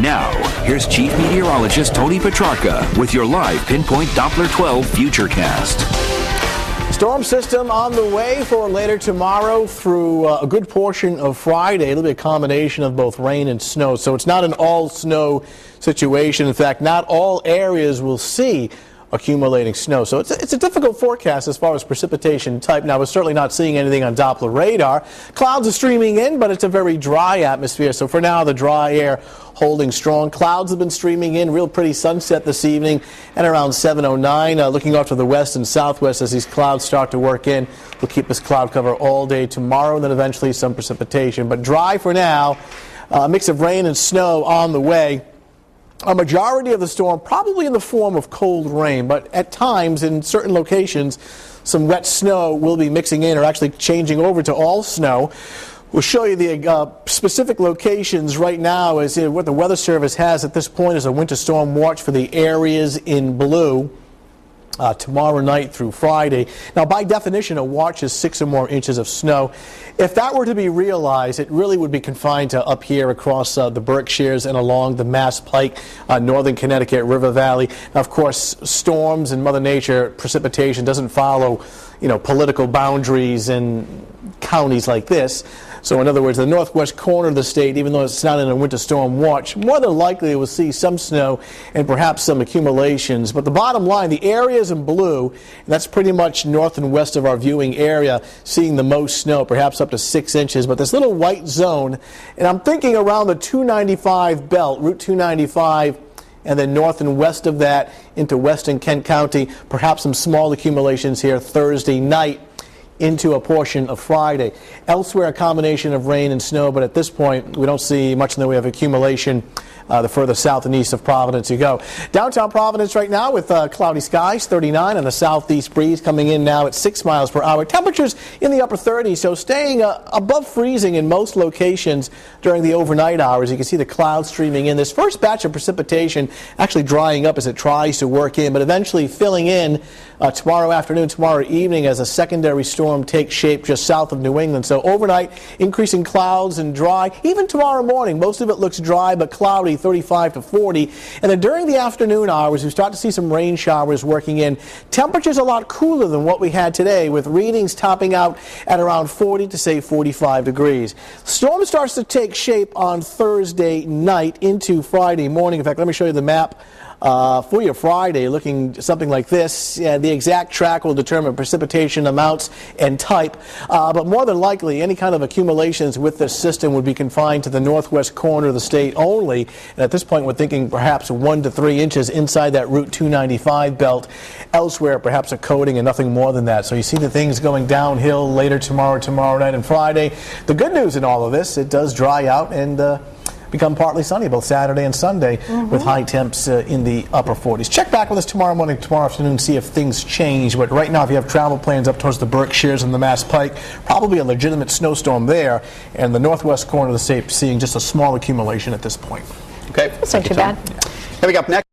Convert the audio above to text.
Now, here's Chief Meteorologist Tony Petrarca with your live Pinpoint Doppler 12 Futurecast. Storm system on the way for later tomorrow through a good portion of Friday. It'll be a combination of both rain and snow, so it's not an all-snow situation. In fact, not all areas will see accumulating snow. So it's a difficult forecast as far as precipitation type. Now, we're certainly not seeing anything on Doppler radar. Clouds are streaming in, but it's a very dry atmosphere. So for now, the dry air holding strong. Clouds have been streaming in. Real pretty sunset this evening and around 7:09. Looking off to the west and southwest as these clouds start to work in. We'll keep this cloud cover all day tomorrow and then eventually some precipitation. But dry for now. A mix of rain and snow on the way. A majority of the storm probably in the form of cold rain, but at times in certain locations some wet snow will be mixing in or actually changing over to all snow. We'll show you the specific locations right now as what the Weather Service has at this point is a winter storm watch for the areas in blue. Tomorrow night through Friday. Now, by definition, a watch is 6 or more inches of snow. If that were to be realized, it really would be confined to up here across the Berkshires and along the Mass Pike, northern Connecticut River Valley. Now, of course, storms and Mother Nature precipitation doesn't follow, political boundaries in counties like this. So, in other words, the northwest corner of the state, even though it's not in a winter storm watch, more than likely we'll see some snow and perhaps some accumulations. But the bottom line, the areas in blue, and that's pretty much north and west of our viewing area, seeing the most snow, perhaps up to 6 inches. But this little white zone, and I'm thinking around the 295 belt, Route 295, and then north and west of that into western Kent County, perhaps some small accumulations here Thursday night into a portion of Friday. Elsewhere, a combination of rain and snow, but at this point, we don't see much in the way of accumulation the further south and east of Providence you go. Downtown Providence right now with cloudy skies, 39, and a southeast breeze coming in now at 6 miles per hour. Temperatures in the upper 30s, so staying above freezing in most locations during the overnight hours. You can see the clouds streaming in. This first batch of precipitation actually drying up as it tries to work in, but eventually filling in tomorrow afternoon, tomorrow evening as a secondary storm takes shape just south of New England. So overnight, increasing clouds and dry. Even tomorrow morning, most of it looks dry but cloudy, 35 to 40. And then during the afternoon hours, we start to see some rain showers working in. Temperatures a lot cooler than what we had today, with readings topping out at around 40 to, say, 45 degrees. Storm starts to take shape on Thursday night into Friday morning. In fact, let me show you the map for your Friday, looking something like this. The exact track will determine precipitation amounts and type, but more than likely any kind of accumulations with this system would be confined to the northwest corner of the state only. And at this point, we're thinking perhaps 1 to 3 inches inside that Route 295 belt. Elsewhere, perhaps a coating and nothing more than that. So you see the things going downhill later tomorrow night and Friday. The good news in all of this, it does dry out and become partly sunny both Saturday and Sunday with high temps in the upper 40s. Check back with us tomorrow morning, tomorrow afternoon, see if things change. But right now, if you have travel plans up towards the Berkshires and the Mass Pike, probably a legitimate snowstorm there. And the northwest corner of the state seeing just a small accumulation at this point. Okay. That's not too bad. Coming up next.